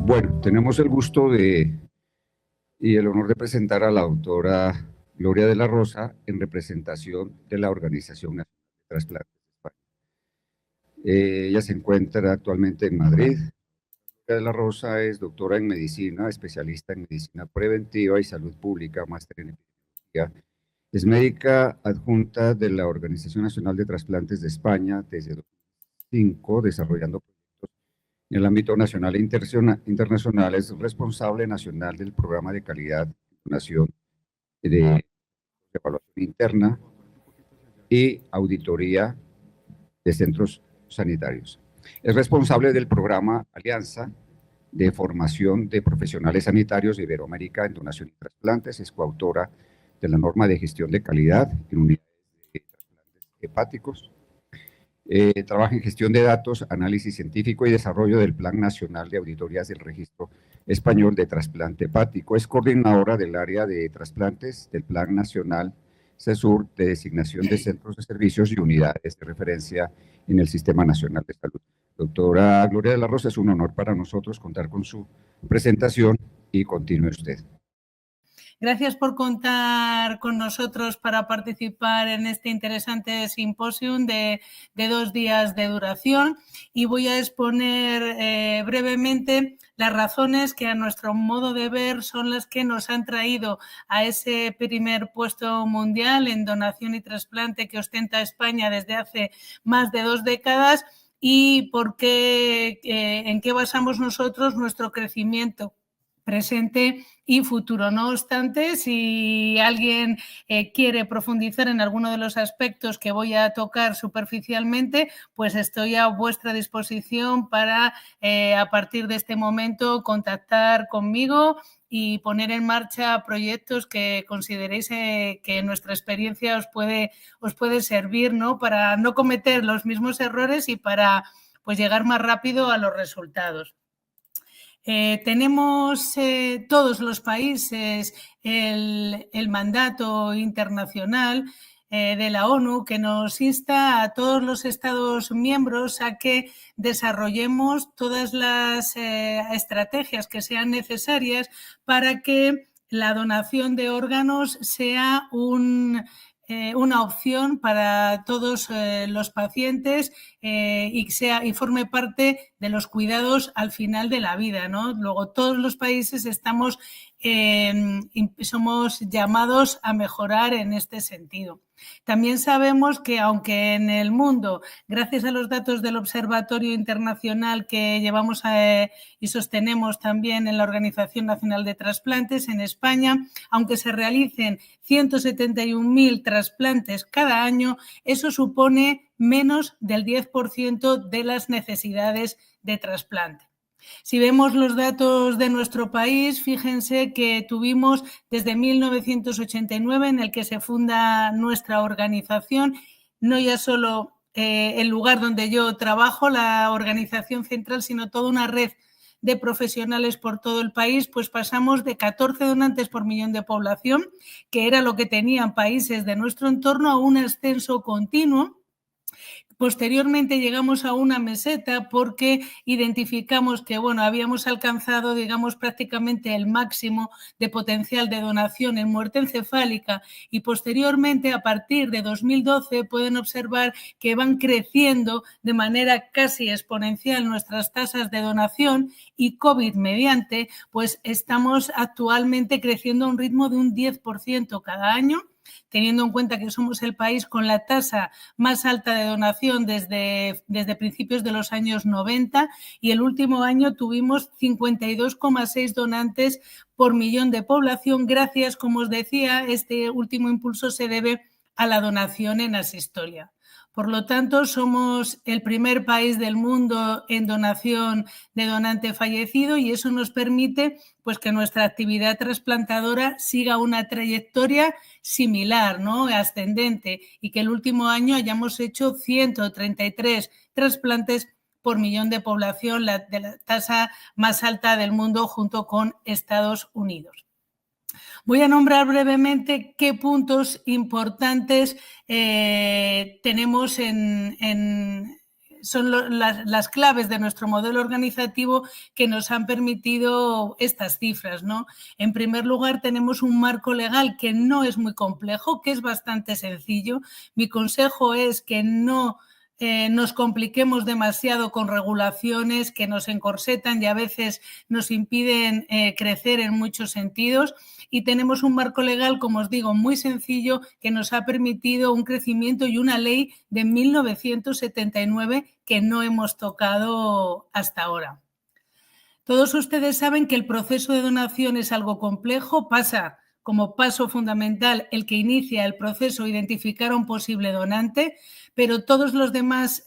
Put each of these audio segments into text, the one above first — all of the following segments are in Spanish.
Bueno, tenemos el gusto y el honor de presentar a la doctora Gloria de la Rosa en representación de la Organización Nacional de Trasplantes de España. Ella se encuentra actualmente en Madrid. Gloria de la Rosa es doctora en medicina, especialista en medicina preventiva y salud pública, máster en epidemiología. Es médica adjunta de la Organización Nacional de Trasplantes de España desde 2005, desarrollando proyectos en el ámbito nacional e internacional. Es responsable nacional del programa de calidad de donación de evaluación interna y auditoría de centros sanitarios. Es responsable del programa Alianza de formación de profesionales sanitarios de Iberoamérica en donación y trasplantes. Es coautora de la norma de gestión de calidad en unidades de trasplantes hepáticos. Trabaja en gestión de datos, análisis científico y desarrollo del Plan Nacional de Auditorías del Registro Español de Trasplante Hepático. Es coordinadora del área de trasplantes del Plan Nacional CESUR de designación de centros de servicios y unidades de referencia en el Sistema Nacional de Salud. Doctora Gloria de la Rosa, es un honor para nosotros contar con su presentación y continúe usted. Gracias por contar con nosotros para participar en este interesante simposium de 2 días de duración, y voy a exponer brevemente las razones que a nuestro modo de ver son las que nos han traído a ese primer puesto mundial en donación y trasplante que ostenta España desde hace más de 2 décadas y por qué, en qué basamos nosotros nuestro crecimiento presente y futuro. No obstante, si alguien quiere profundizar en alguno de los aspectos que voy a tocar superficialmente, pues estoy a vuestra disposición para, a partir de este momento, contactar conmigo y poner en marcha proyectos que consideréis que nuestra experiencia os puede servir, ¿no?, para no cometer los mismos errores y para, pues, llegar más rápido a los resultados. Tenemos todos los países el mandato internacional de la ONU que nos insta a todos los Estados miembros a que desarrollemos todas las estrategias que sean necesarias para que la donación de órganos sea una opción para todos los pacientes y forme parte de los cuidados al final de la vida, ¿no? Luego, todos los países somos llamados a mejorar en este sentido. También sabemos que, aunque en el mundo, gracias a los datos del Observatorio Internacional que llevamos y sostenemos también en la Organización Nacional de Trasplantes, en España, aunque se realicen 171.000 trasplantes cada año, eso supone menos del 10% de las necesidades de trasplante. Si vemos los datos de nuestro país, fíjense que tuvimos desde 1989, en el que se funda nuestra organización, no ya solo el lugar donde yo trabajo, la organización central, sino toda una red de profesionales por todo el país, pues pasamos de 14 donantes por millón de población, que era lo que tenían países de nuestro entorno, a un ascenso continuo. Posteriormente llegamos a una meseta porque identificamos que, bueno, habíamos alcanzado, digamos, prácticamente el máximo de potencial de donación en muerte encefálica, y posteriormente, a partir de 2012, pueden observar que van creciendo de manera casi exponencial nuestras tasas de donación, y COVID mediante, pues estamos actualmente creciendo a un ritmo de un 10% cada año, teniendo en cuenta que somos el país con la tasa más alta de donación desde principios de los años 90, y el último año tuvimos 52,6 donantes por millón de población. Gracias, como os decía, este último impulso se debe a la donación en asistolia. Por lo tanto, somos el primer país del mundo en donación de donante fallecido, y eso nos permite, pues, que nuestra actividad trasplantadora siga una trayectoria similar, ¿no?, ascendente, y que el último año hayamos hecho 133 trasplantes por millón de población, la tasa más alta del mundo junto con Estados Unidos. Voy a nombrar brevemente qué puntos importantes tenemos son las claves de nuestro modelo organizativo que nos han permitido estas cifras, ¿no? En primer lugar, tenemos un marco legal que no es muy complejo, que es bastante sencillo. Mi consejo es que no nos compliquemos demasiado con regulaciones que nos encorsetan y a veces nos impiden crecer en muchos sentidos. Y tenemos un marco legal, como os digo, muy sencillo que nos ha permitido un crecimiento y una ley de 1979 que no hemos tocado hasta ahora. Todos ustedes saben que el proceso de donación es algo complejo, pasa como paso fundamental el que inicia el proceso identificar a un posible donante, pero todos los demás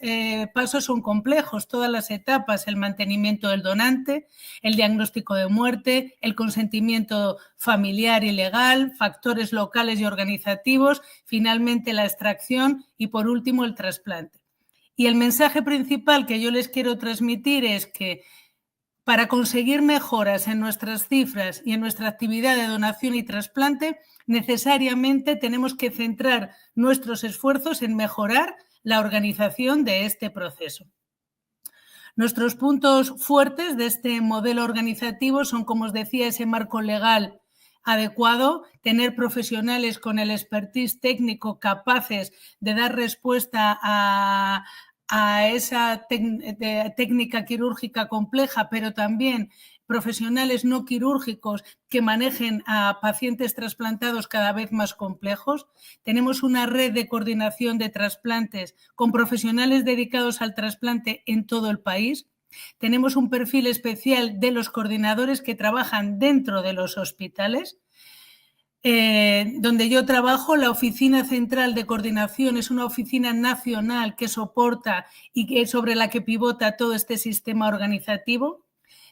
pasos son complejos, todas las etapas, el mantenimiento del donante, el diagnóstico de muerte, el consentimiento familiar y legal, factores locales y organizativos, finalmente la extracción y por último el trasplante. Y el mensaje principal que yo les quiero transmitir es que para conseguir mejoras en nuestras cifras y en nuestra actividad de donación y trasplante, necesariamente tenemos que centrar nuestros esfuerzos en mejorar la organización de este proceso. Nuestros puntos fuertes de este modelo organizativo son, como os decía, ese marco legal adecuado, tener profesionales con el expertise técnico capaces de dar respuesta a esa técnica quirúrgica compleja, pero también profesionales no quirúrgicos que manejen a pacientes trasplantados cada vez más complejos. Tenemos una red de coordinación de trasplantes con profesionales dedicados al trasplante en todo el país. Tenemos un perfil especial de los coordinadores que trabajan dentro de los hospitales. Donde yo trabajo, la Oficina Central de Coordinación es una oficina nacional que soporta y sobre la que pivota todo este sistema organizativo.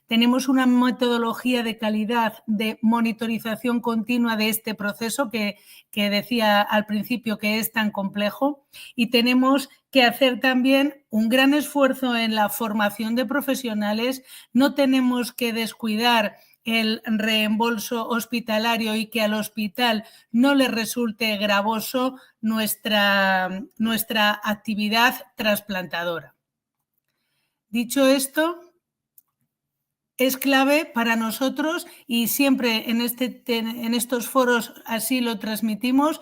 Tenemos una metodología de calidad de monitorización continua de este proceso que decía al principio que es tan complejo, y tenemos que hacer también un gran esfuerzo en la formación de profesionales. No tenemos que descuidar el reembolso hospitalario y que al hospital no le resulte gravoso nuestra actividad trasplantadora. Dicho esto, es clave para nosotros, y siempre en estos foros así lo transmitimos,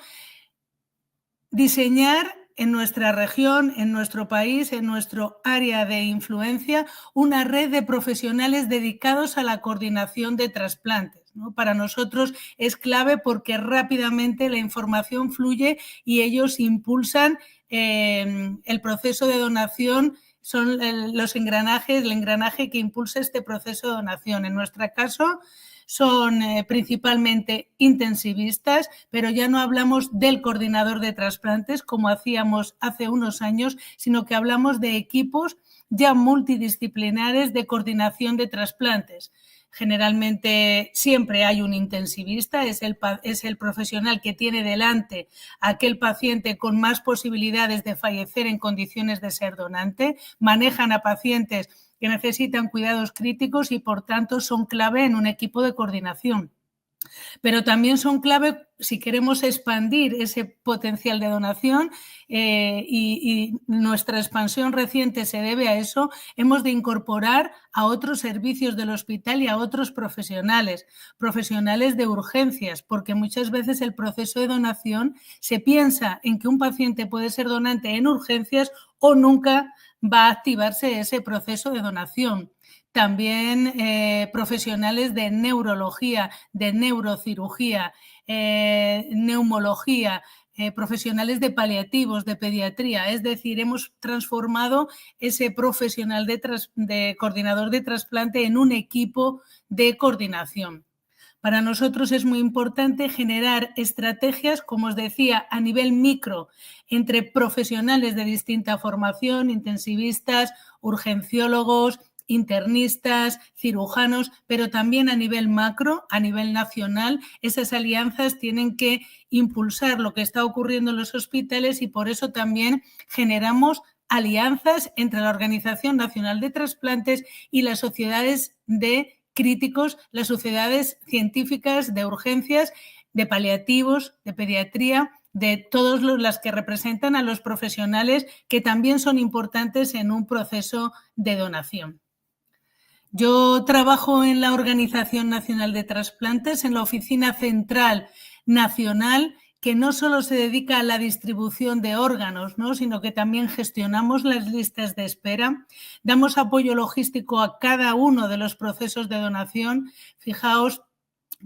diseñar en nuestra región, en nuestro país, en nuestro área de influencia, una red de profesionales dedicados a la coordinación de trasplantes, ¿no? Para nosotros es clave porque rápidamente la información fluye y ellos impulsan el proceso de donación. Son los engranajes, el engranaje que impulsa este proceso de donación. En nuestro caso, son principalmente intensivistas, pero ya no hablamos del coordinador de trasplantes como hacíamos hace unos años, sino que hablamos de equipos ya multidisciplinares de coordinación de trasplantes. Generalmente siempre hay un intensivista, es el profesional que tiene delante a aquel paciente con más posibilidades de fallecer en condiciones de ser donante. Manejan a pacientes que necesitan cuidados críticos y, por tanto, son clave en un equipo de coordinación. Pero también son clave si queremos expandir ese potencial de donación y nuestra expansión reciente se debe a eso. Hemos de incorporar a otros servicios del hospital y a otros profesionales de urgencias, porque muchas veces el proceso de donación se piensa en que un paciente puede ser donante en urgencias o nunca va a activarse ese proceso de donación. También profesionales de neurología, de neurocirugía, neumología, profesionales de paliativos, de pediatría. Es decir, hemos transformado ese profesional de coordinador de trasplante en un equipo de coordinación. Para nosotros es muy importante generar estrategias, como os decía, a nivel micro, entre profesionales de distinta formación, intensivistas, urgenciólogos, internistas, cirujanos, pero también a nivel macro, a nivel nacional. Esas alianzas tienen que impulsar lo que está ocurriendo en los hospitales y por eso también generamos alianzas entre la Organización Nacional de Trasplantes y las sociedades de críticos, las sociedades científicas de urgencias, de paliativos, de pediatría, de todas las que representan a los profesionales que también son importantes en un proceso de donación. Yo trabajo en la Organización Nacional de Trasplantes, en la Oficina Central Nacional, que no solo se dedica a la distribución de órganos, ¿no?, sino que también gestionamos las listas de espera, damos apoyo logístico a cada uno de los procesos de donación. Fijaos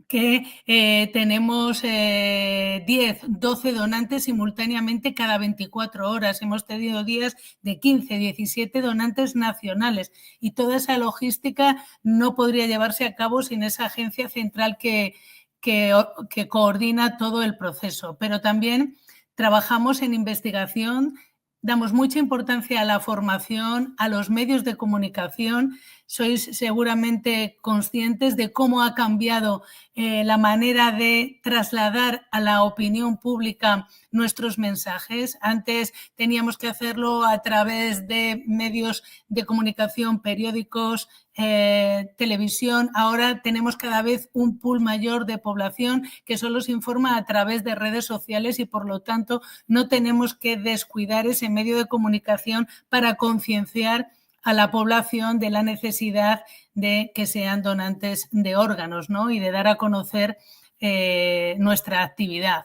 que tenemos 10, 12 donantes simultáneamente cada 24 horas. Hemos tenido días de 15, 17 donantes nacionales y toda esa logística no podría llevarse a cabo sin esa agencia central que coordina todo el proceso. Pero también trabajamos en investigación, damos mucha importancia a la formación, a los medios de comunicación. Sois seguramente conscientes de cómo ha cambiado la manera de trasladar a la opinión pública nuestros mensajes. Antes teníamos que hacerlo a través de medios de comunicación, periódicos, televisión. Ahora tenemos cada vez un pool mayor de población que solo se informa a través de redes sociales y, por lo tanto, no tenemos que descuidar ese medio de comunicación para concienciar a la población de la necesidad de que sean donantes de órganos, ¿no?, y de dar a conocer nuestra actividad.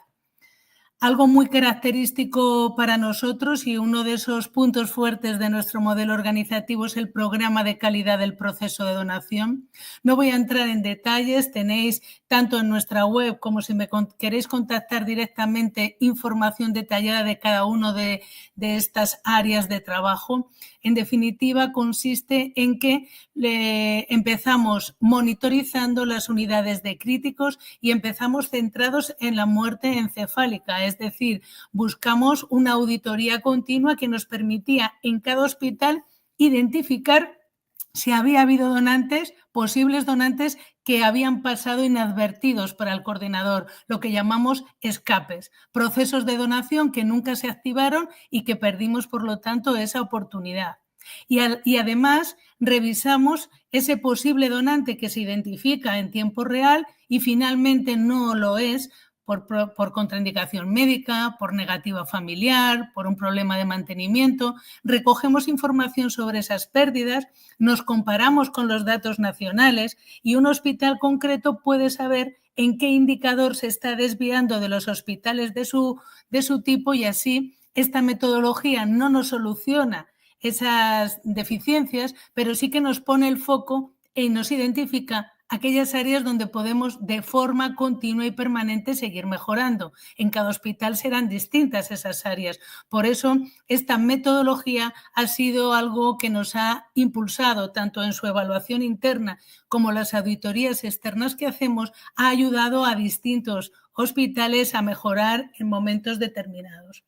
Algo muy característico para nosotros y uno de esos puntos fuertes de nuestro modelo organizativo es el programa de calidad del proceso de donación. No voy a entrar en detalles, tenéis tanto en nuestra web como si me queréis contactar directamente información detallada de cada uno de estas áreas de trabajo. En definitiva, consiste en que empezamos monitorizando las unidades de críticos y empezamos centrados en la muerte encefálica, es decir, buscamos una auditoría continua que nos permitía en cada hospital identificar si había habido donantes, posibles donantes que habían pasado inadvertidos para el coordinador, lo que llamamos escapes, procesos de donación que nunca se activaron y que perdimos, por lo tanto, esa oportunidad. Y además revisamos ese posible donante que se identifica en tiempo real y finalmente no lo es por contraindicación médica, por negativa familiar, por un problema de mantenimiento. Recogemos información sobre esas pérdidas, nos comparamos con los datos nacionales y un hospital concreto puede saber en qué indicador se está desviando de los hospitales de su tipo, y así esta metodología no nos soluciona esas deficiencias, pero sí que nos pone el foco y nos identifica aquellas áreas donde podemos de forma continua y permanente seguir mejorando. En cada hospital serán distintas esas áreas. Por eso, esta metodología ha sido algo que nos ha impulsado tanto en su evaluación interna como las auditorías externas que hacemos, ha ayudado a distintos hospitales a mejorar en momentos determinados.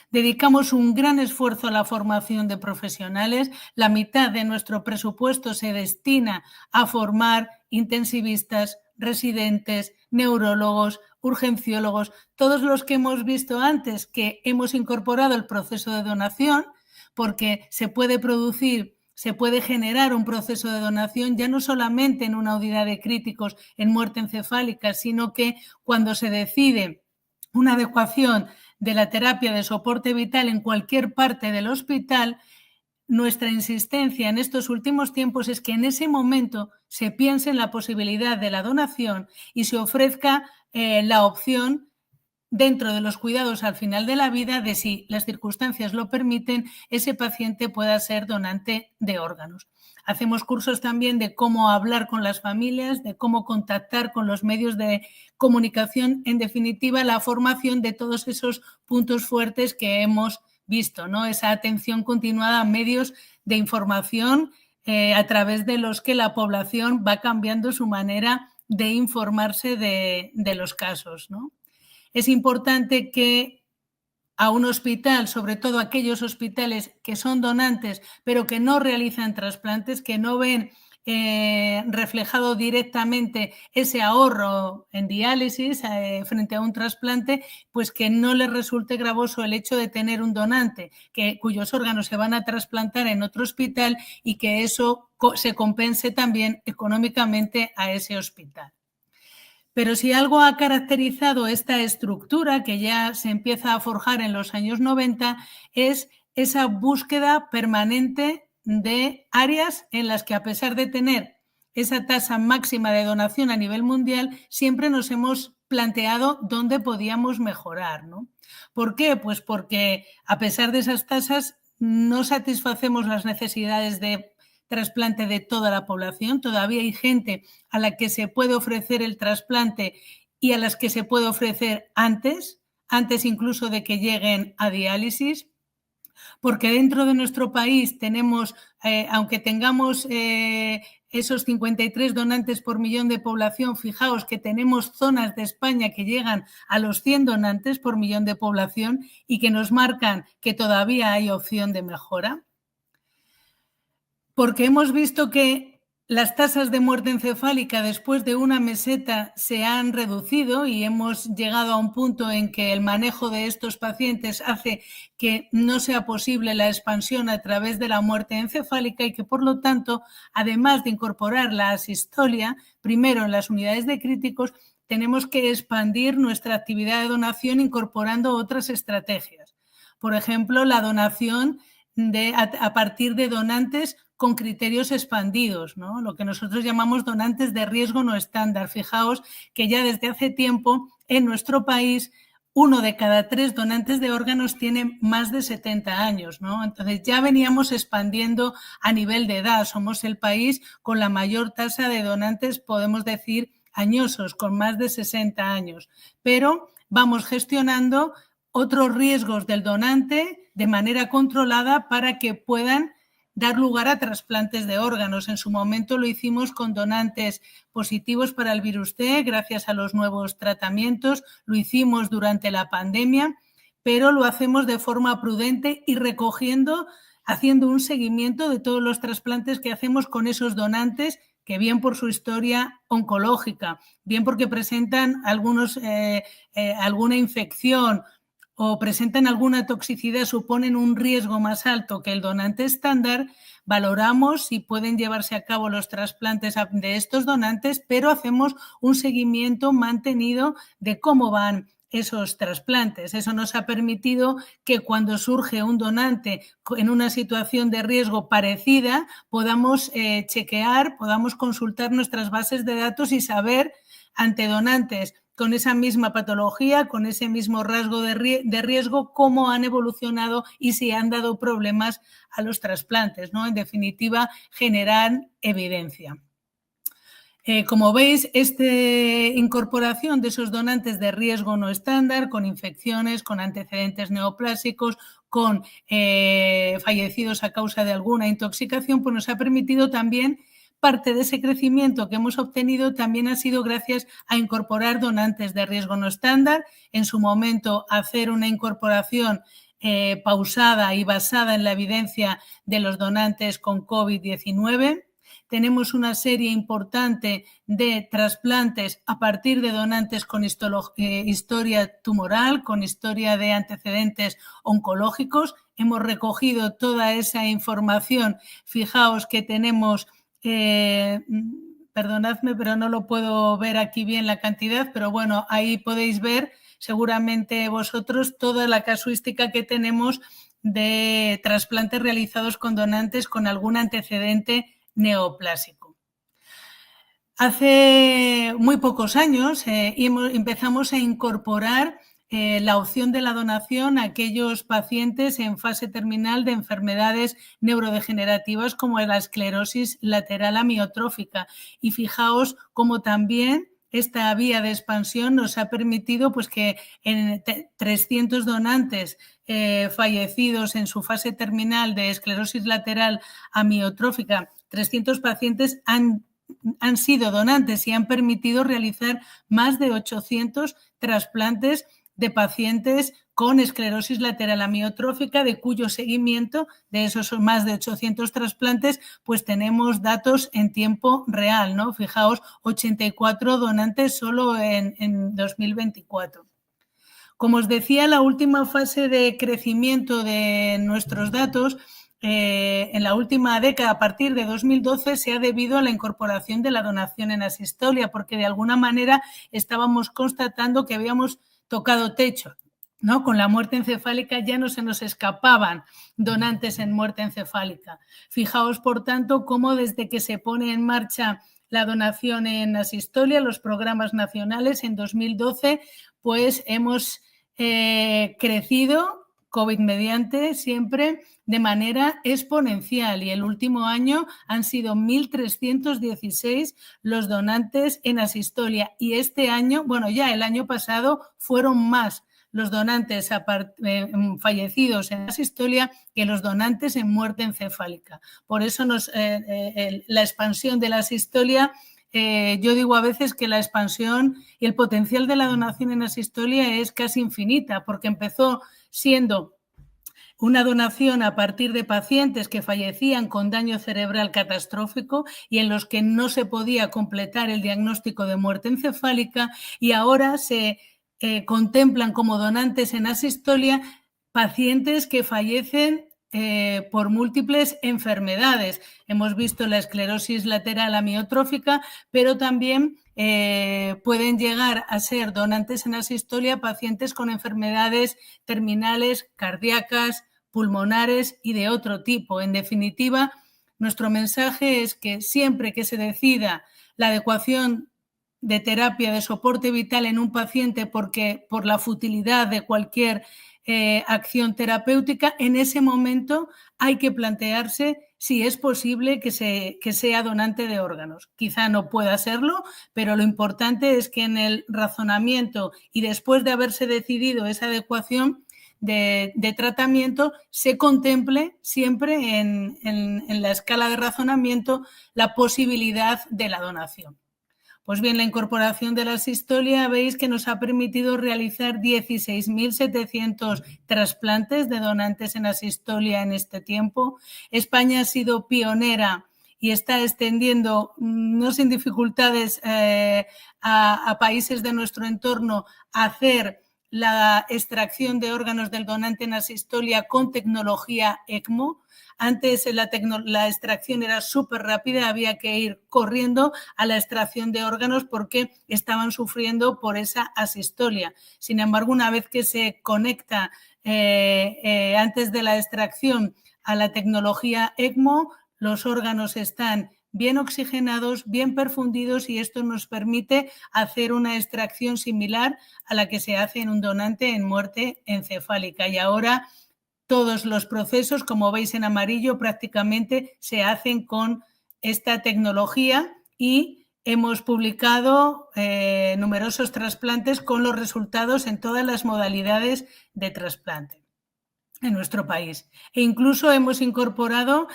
Dedicamos un gran esfuerzo a la formación de profesionales. La mitad de nuestro presupuesto se destina a formar intensivistas, residentes, neurólogos, urgenciólogos, todos los que hemos visto antes que hemos incorporado el proceso de donación, porque se puede generar un proceso de donación ya no solamente en una unidad de críticos en muerte encefálica, sino que cuando se decide una adecuación de la terapia de soporte vital en cualquier parte del hospital, nuestra insistencia en estos últimos tiempos es que en ese momento se piense en la posibilidad de la donación y se ofrezca la opción dentro de los cuidados al final de la vida de, si las circunstancias lo permiten, ese paciente pueda ser donante de órganos. Hacemos cursos también de cómo hablar con las familias, de cómo contactar con los medios de comunicación, en definitiva, la formación de todos esos puntos fuertes que hemos visto, ¿no? Esa atención continuada a medios de información a través de los que la población va cambiando su manera de informarse de los casos, ¿no? Es importante que a un hospital, sobre todo aquellos hospitales que son donantes pero que no realizan trasplantes, que no ven reflejado directamente ese ahorro en diálisis frente a un trasplante, pues que no les resulte gravoso el hecho de tener un donante cuyos órganos se van a trasplantar en otro hospital y que eso se compense también económicamente a ese hospital. Pero si algo ha caracterizado esta estructura, que ya se empieza a forjar en los años 90, es esa búsqueda permanente de áreas en las que, a pesar de tener esa tasa máxima de donación a nivel mundial, siempre nos hemos planteado dónde podíamos mejorar, ¿no? ¿Por qué? Pues porque, a pesar de esas tasas, no satisfacemos las necesidades de trasplante de toda la población. Todavía hay gente a la que se puede ofrecer el trasplante y a las que se puede ofrecer antes incluso de que lleguen a diálisis, porque dentro de nuestro país tenemos, aunque tengamos esos 53 donantes por millón de población, fijaos que tenemos zonas de España que llegan a los 100 donantes por millón de población y que nos marcan que todavía hay opción de mejora. Porque hemos visto que las tasas de muerte encefálica después de una meseta se han reducido y hemos llegado a un punto en que el manejo de estos pacientes hace que no sea posible la expansión a través de la muerte encefálica y que, por lo tanto, además de incorporar la asistolia, primero en las unidades de críticos, tenemos que expandir nuestra actividad de donación incorporando otras estrategias. Por ejemplo, la donación a partir de donantes con criterios expandidos, ¿no? Lo que nosotros llamamos donantes de riesgo no estándar. Fijaos que ya desde hace tiempo en nuestro país 1 de cada 3 donantes de órganos tiene más de 70 años, ¿no? Entonces ya veníamos expandiendo a nivel de edad. Somos el país con la mayor tasa de donantes, podemos decir, añosos, con más de 60 años. Pero vamos gestionando otros riesgos del donante de manera controlada para que puedan dar lugar a trasplantes de órganos. En su momento lo hicimos con donantes positivos para el virus T, gracias a los nuevos tratamientos. Lo hicimos durante la pandemia, pero lo hacemos de forma prudente y haciendo un seguimiento de todos los trasplantes que hacemos con esos donantes que, bien por su historia oncológica, bien porque presentan alguna infección o presentan alguna toxicidad, suponen un riesgo más alto que el donante estándar, valoramos si pueden llevarse a cabo los trasplantes de estos donantes, pero hacemos un seguimiento mantenido de cómo van esos trasplantes. Eso nos ha permitido que cuando surge un donante en una situación de riesgo parecida, podamos chequear, podamos consultar nuestras bases de datos y saber ante donantes con esa misma patología, con ese mismo rasgo de riesgo, cómo han evolucionado y si han dado problemas a los trasplantes, ¿no? En definitiva, generar evidencia. Como veis, esta incorporación de esos donantes de riesgo no estándar, con infecciones, con antecedentes neoplásicos, con fallecidos a causa de alguna intoxicación, pues nos ha permitido también. Parte de ese crecimiento que hemos obtenido también ha sido gracias a incorporar donantes de riesgo no estándar, en su momento hacer una incorporación pausada y basada en la evidencia de los donantes con COVID-19. Tenemos una serie importante de trasplantes a partir de donantes con historia tumoral, con historia de antecedentes oncológicos. Hemos recogido toda esa información. Fijaos que tenemos... perdonadme, pero no lo puedo ver aquí bien la cantidad, pero bueno, ahí podéis ver seguramente vosotros toda la casuística que tenemos de trasplantes realizados con donantes con algún antecedente neoplásico. Hace muy pocos años empezamos a incorporar la opción de la donación a aquellos pacientes en fase terminal de enfermedades neurodegenerativas como la esclerosis lateral amiotrófica. Y fijaos cómo también esta vía de expansión nos ha permitido pues, que en 300 donantes fallecidos en su fase terminal de esclerosis lateral amiotrófica, 300 pacientes han sido donantes y han permitido realizar más de 800 trasplantes de pacientes con esclerosis lateral amiotrófica, de cuyo seguimiento de esos más de 800 trasplantes, pues tenemos datos en tiempo real, ¿no? Fijaos, 84 donantes solo en 2024. Como os decía, la última fase de crecimiento de nuestros datos en la última década, a partir de 2012, se ha debido a la incorporación de la donación en asistolia, porque de alguna manera estábamos constatando que habíamos tocado techo, ¿no? Con la muerte encefálica ya no se nos escapaban donantes en muerte encefálica. Fijaos, por tanto, cómo desde que se pone en marcha la donación en asistolia, los programas nacionales en 2012, pues hemos crecido, COVID mediante, siempre de manera exponencial, y el último año han sido 1.316 los donantes en asistolia, y este año, bueno, ya el año pasado fueron más los donantes fallecidos en asistolia que los donantes en muerte encefálica. Por eso la expansión de la asistolia, yo digo a veces que la expansión y el potencial de la donación en asistolia es casi infinita, porque empezó siendo una donación a partir de pacientes que fallecían con daño cerebral catastrófico y en los que no se podía completar el diagnóstico de muerte encefálica, y ahora se contemplan como donantes en asistolia pacientes que fallecen por múltiples enfermedades. Hemos visto la esclerosis lateral amiotrófica, pero también pueden llegar a ser donantes en asistolia pacientes con enfermedades terminales cardíacas, pulmonares y de otro tipo. En definitiva, nuestro mensaje es que siempre que se decida la adecuación de terapia de soporte vital en un paciente por la futilidad de cualquier acción terapéutica, en ese momento hay que plantearse si es posible que sea donante de órganos. Quizá no pueda serlo, pero lo importante es que en el razonamiento y después de haberse decidido esa adecuación de tratamiento se contemple siempre en la escala de razonamiento la posibilidad de la donación. Pues bien, la incorporación de la asistolia veis que nos ha permitido realizar 16.700 trasplantes de donantes en asistolia en este tiempo. España ha sido pionera y está extendiendo, no sin dificultades, a países de nuestro entorno a hacer la extracción de órganos del donante en asistolia con tecnología ECMO. Antes la extracción era súper rápida, había que ir corriendo a la extracción de órganos porque estaban sufriendo por esa asistolia. Sin embargo, una vez que se conecta antes de la extracción a la tecnología ECMO, los órganos están bien oxigenados, bien perfundidos, y esto nos permite hacer una extracción similar a la que se hace en un donante en muerte encefálica. Y ahora todos los procesos, como veis en amarillo, prácticamente se hacen con esta tecnología, y hemos publicado numerosos trasplantes con los resultados en todas las modalidades de trasplante en nuestro país. E incluso hemos incorporado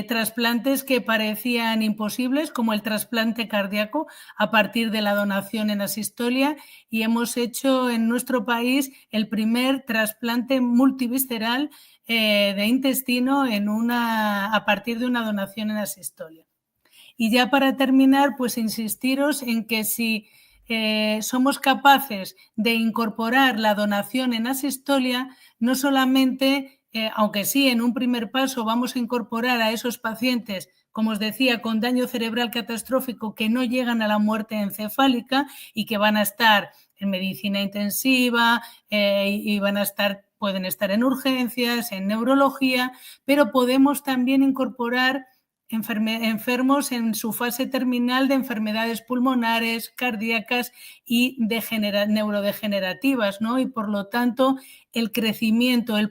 trasplantes que parecían imposibles, como el trasplante cardíaco, a partir de la donación en asistolia, y hemos hecho en nuestro país el primer trasplante multivisceral de intestino a partir de una donación en asistolia. Y ya para terminar, pues insistiros en que si somos capaces de incorporar la donación en asistolia, no solamente, aunque sí en un primer paso vamos a incorporar a esos pacientes, como os decía, con daño cerebral catastrófico que no llegan a la muerte encefálica y que van a estar en medicina intensiva y pueden estar en urgencias, en neurología, pero podemos también incorporar enfermos en su fase terminal de enfermedades pulmonares, cardíacas y neurodegenerativas, ¿no? Y por lo tanto el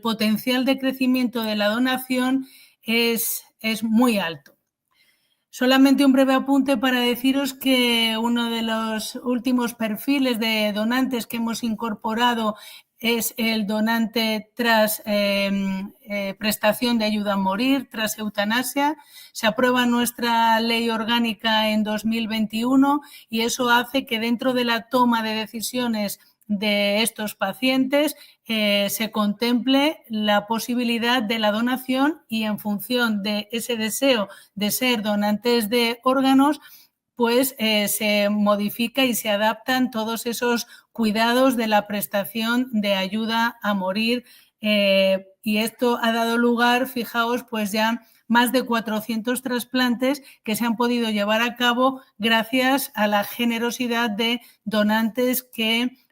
potencial de crecimiento de la donación es muy alto. Solamente un breve apunte para deciros que uno de los últimos perfiles de donantes que hemos incorporado es el donante tras prestación de ayuda a morir, tras eutanasia. Se aprueba nuestra ley orgánica en 2021 y eso hace que dentro de la toma de decisiones de estos pacientes se contemple la posibilidad de la donación, y en función de ese deseo de ser donantes de órganos, pues se modifica y se adaptan todos esos cuidados de la prestación de ayuda a morir Y esto ha dado lugar, fijaos, pues ya más de 400 trasplantes que se han podido llevar a cabo gracias a la generosidad de donantes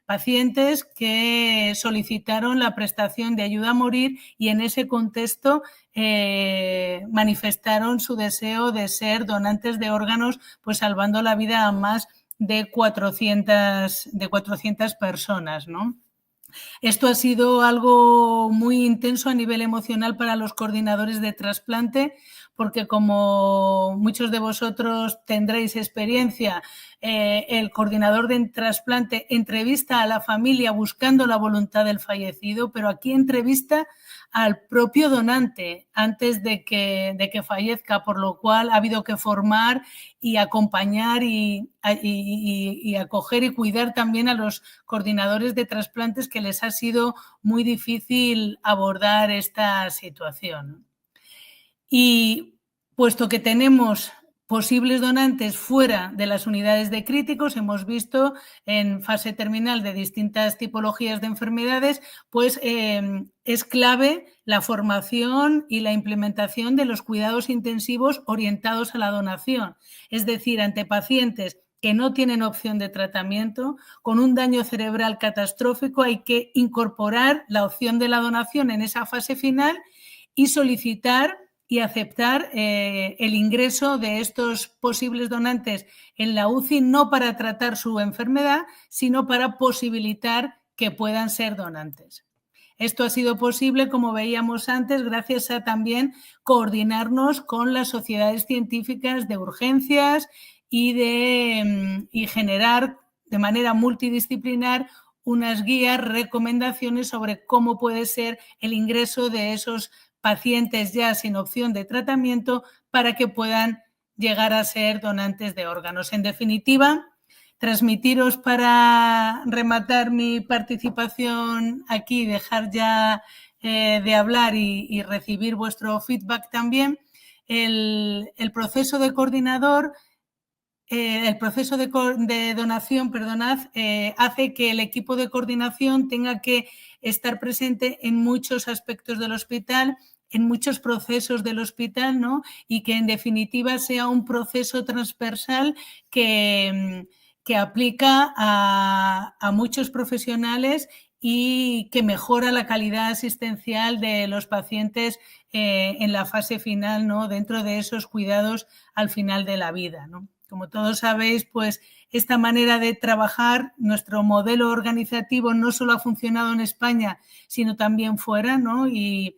pacientes que solicitaron la prestación de ayuda a morir y en ese contexto manifestaron su deseo de ser donantes de órganos, pues salvando la vida a más de 400 personas, ¿no? Esto ha sido algo muy intenso a nivel emocional para los coordinadores de trasplante, porque como muchos de vosotros tendréis experiencia, el coordinador de trasplante entrevista a la familia buscando la voluntad del fallecido, pero aquí entrevista al propio donante antes de que fallezca, por lo cual ha habido que formar y acompañar y acoger y cuidar también a los coordinadores de trasplantes que les ha sido muy difícil abordar esta situación. Y puesto que tenemos posibles donantes fuera de las unidades de críticos, hemos visto en fase terminal de distintas tipologías de enfermedades, pues es clave la formación y la implementación de los cuidados intensivos orientados a la donación, es decir, ante pacientes que no tienen opción de tratamiento, con un daño cerebral catastrófico, hay que incorporar la opción de la donación en esa fase final y solicitar y aceptar el ingreso de estos posibles donantes en la UCI, no para tratar su enfermedad, sino para posibilitar que puedan ser donantes. Esto ha sido posible, como veíamos antes, gracias a también coordinarnos con las sociedades científicas de urgencias y generar de manera multidisciplinar unas guías, recomendaciones sobre cómo puede ser el ingreso de esos pacientes ya sin opción de tratamiento para que puedan llegar a ser donantes de órganos. En definitiva, transmitiros para rematar mi participación aquí, dejar ya de hablar y recibir vuestro feedback también. El proceso de coordinador, el proceso de donación, perdonad, hace que el equipo de coordinación tenga que estar presente en muchos aspectos del hospital, en muchos procesos del hospital, ¿no? Y que en definitiva sea un proceso transversal que aplica a muchos profesionales y que mejora la calidad asistencial de los pacientes en la fase final, ¿no? Dentro de esos cuidados al final de la vida, ¿no? Como todos sabéis, pues esta manera de trabajar, nuestro modelo organizativo no solo ha funcionado en España, sino también fuera, ¿no? Y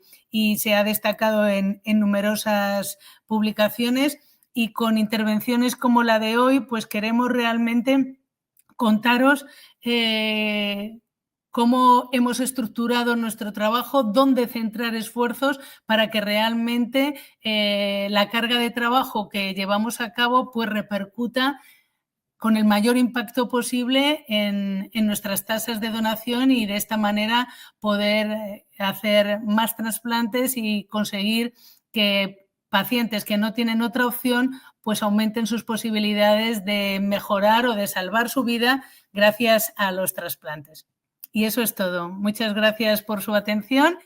se ha destacado en numerosas publicaciones y con intervenciones como la de hoy, pues queremos realmente contaros cómo hemos estructurado nuestro trabajo, dónde centrar esfuerzos para que realmente la carga de trabajo que llevamos a cabo pues repercuta con el mayor impacto posible en nuestras tasas de donación y de esta manera poder hacer más trasplantes y conseguir que pacientes que no tienen otra opción pues aumenten sus posibilidades de mejorar o de salvar su vida gracias a los trasplantes. Y eso es todo. Muchas gracias por su atención.